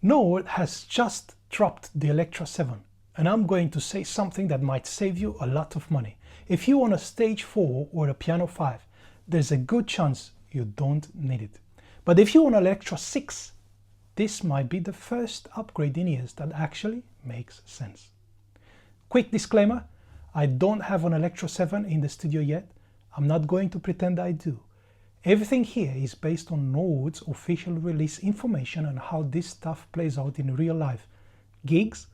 Nord has just dropped the Electro 7, and I'm going to say something that might save you a lot of money. If you want a Stage 4 or a Piano 5, there's a good chance you don't need it. But if you want an Electro 6, this might be the first upgrade in years that actually makes sense. Quick disclaimer, I don't have an Electro 7 in the studio yet. I'm not going to pretend I do. Everything here is based on Nord's official release information on how this stuff plays out in real life. Gigs,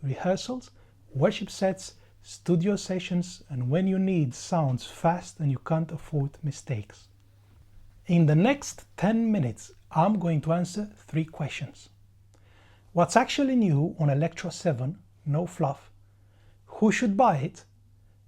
rehearsals, worship sets, studio sessions, and when you need sounds fast and you can't afford mistakes. In the next 10 minutes, I'm going to answer 3 questions. What's actually new on Electro 7, no fluff? Who should buy it?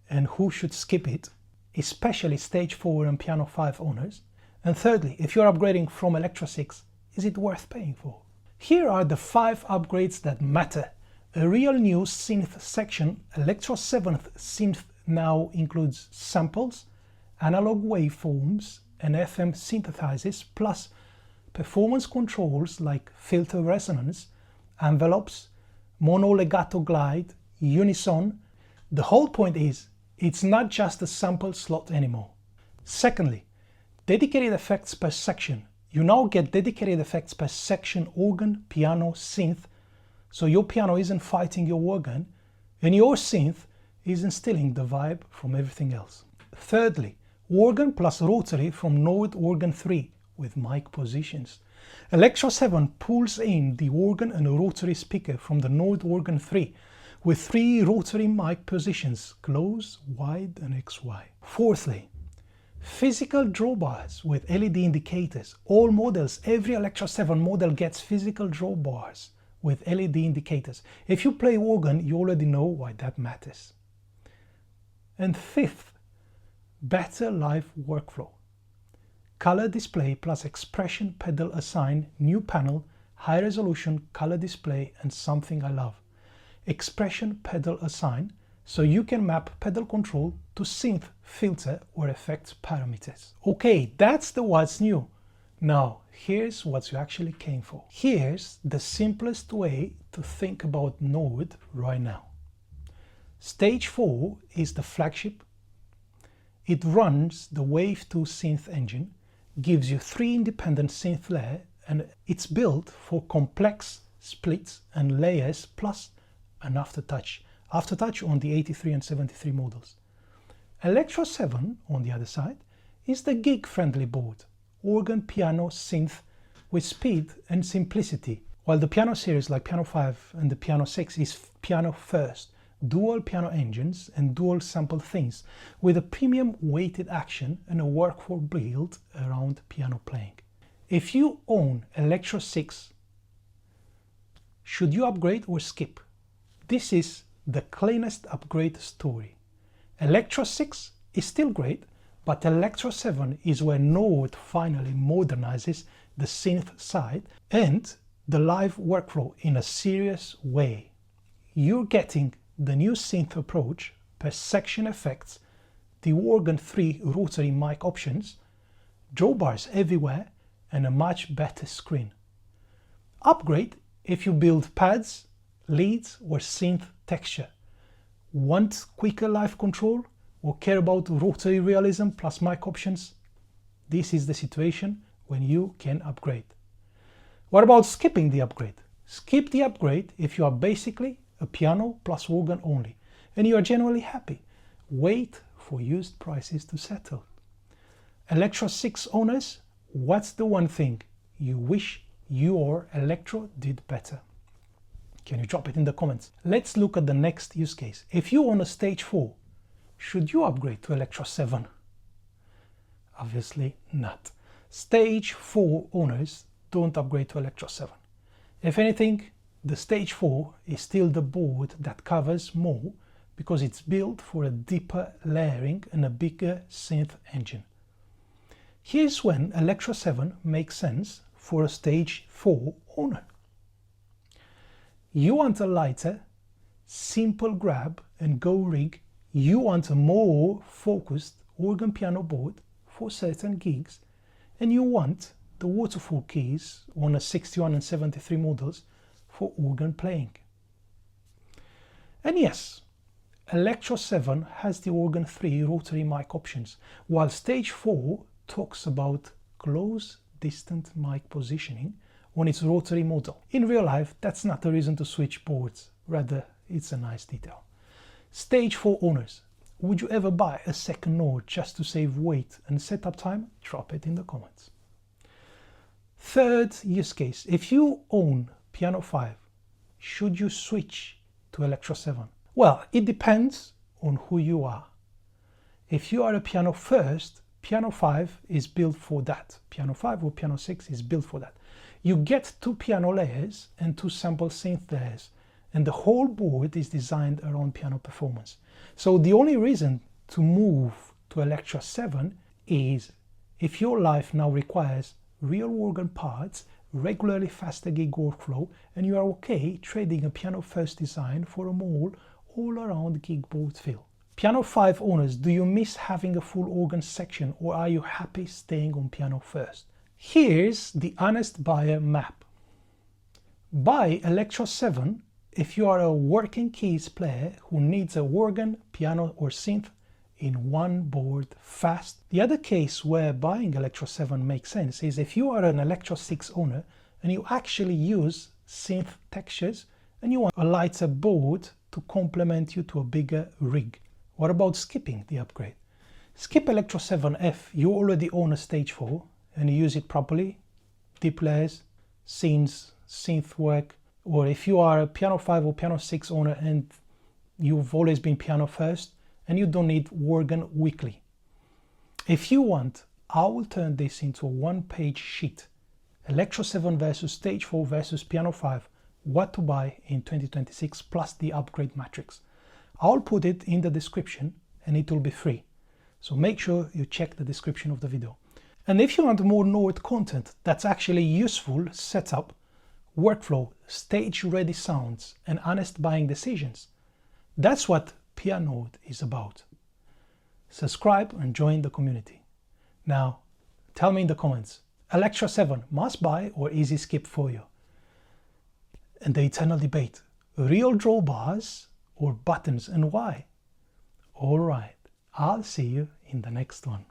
And who should skip it? Especially Stage 4 and Piano 5 owners. And thirdly, if you're upgrading from Electro 6, is it worth paying for? Here are the 5 upgrades that matter. A real new synth section. Electro 7th synth now includes samples, analog waveforms, and FM synthesizers, plus performance controls like filter resonance, envelopes, mono legato glide, unison. The whole point is, it's not just a sample slot anymore. Secondly, dedicated effects per section. You now get dedicated effects per section: organ, piano, synth. So your piano isn't fighting your organ, and your synth isn't stealing the vibe from everything else. Thirdly, organ plus rotary from Nord Organ 3 with mic positions. Electro 7 pulls in the organ and rotary speaker from the Nord Organ 3 with 3 rotary mic positions: close, wide, and XY. Fourthly, physical drawbars with LED indicators. All models, every Electro 7 model gets physical drawbars with LED indicators. If you play organ, you already know why that matters. And fifth, better live workflow. Color display plus expression pedal assign, new panel, high resolution color display, and something I love: expression pedal assign, so you can map pedal control to synth, filter, or effects parameters. Okay, that's the what's new. Now, here's what you actually came for. Here's the simplest way to think about Nord right now. Stage 4 is the flagship. It runs the Wave 2 synth engine, gives you 3 independent synth layers, and it's built for complex splits and layers, plus an aftertouch on the 83 and 73 models. Electro 7, on the other side, is the gig-friendly board. Organ, piano, synth with speed and simplicity, while the piano series like Piano 5 and the Piano 6 is piano first, dual piano engines and dual sample things with a premium weighted action and a workflow built around piano playing. If you own Electro 6, should you upgrade or skip? This is the cleanest upgrade story. Electro 6 is still great, but Electro 7 is where Nord finally modernizes the synth side and the live workflow in a serious way. You're getting the new synth approach per section effects, the Organ 3 rotary mic options, drawbars everywhere, and a much better screen. Upgrade if you build pads, leads, or synth texture. Want quicker live control or care about rotary realism plus mic options? This is the situation when you can upgrade. What about skipping the upgrade? Skip the upgrade if you are basically a piano plus organ only and you are generally happy. Wait for used prices to settle. Electro 6 owners, what's the one thing you wish your Electro did better? Can you drop it in the comments? Let's look at the next use case. If you own a Stage 4, should you upgrade to Electro 7? Obviously not. Stage 4 owners don't upgrade to Electro 7. If anything, the Stage 4 is still the board that covers more because it's built for a deeper layering and a bigger synth engine. Here's when Electro 7 makes sense for a Stage 4 owner. You want a lighter, simple grab and go rig. You want a more focused organ piano board for certain gigs, and you want the waterfall keys on a 61 and 73 models for organ playing. And yes, Electro 7 has the organ 3 rotary mic options, while stage 4 talks about close distant mic positioning on its rotary model. In real life, that's not a reason to switch boards, rather it's a nice detail. Stage 4 owners, would you ever buy a second Nord just to save weight and setup time? Drop it in the comments. Third use case, if you own Piano 5, should you switch to Electro 7? Well, it depends on who you are. If you are a piano first, Piano 5 is built for that. Piano 5 or Piano 6 is built for that. You get 2 piano layers and 2 sample synth layers, and the whole board is designed around piano performance. So the only reason to move to Electro 7 is if your life now requires real organ parts, regularly faster gig workflow, and you are okay trading a piano first design for a more all-around gig board feel. Piano 5 owners, do you miss having a full organ section, or are you happy staying on piano first? Here's the honest buyer map. Buy Electro 7 if you are a working keys player who needs a organ, piano or synth in one board fast. The other case where buying Electro 7 makes sense is if you are an Electro 6 owner and you actually use synth textures and you want a lighter board to complement you to a bigger rig. What about skipping the upgrade? Skip Electro 7 if you already own a stage 4 and you use it properly, deep layers, scenes, synth work, or if you are a Piano 5 or Piano 6 owner and you've always been piano first and you don't need organ weekly. If you want, I will turn this into a one-page sheet. Electro 7 versus stage 4 versus Piano 5, what to buy in 2026 plus the upgrade matrix. I'll put it in the description and it will be free. So make sure you check the description of the video. And if you want more Nord content that's actually useful setup, workflow, stage-ready sounds, and honest buying decisions, that's what PIANORD is about. Subscribe and join the community. Now, tell me in the comments, Electro 7 must buy or easy skip for you? And the eternal debate, real drawbars or buttons and why? Alright, I'll see you in the next one.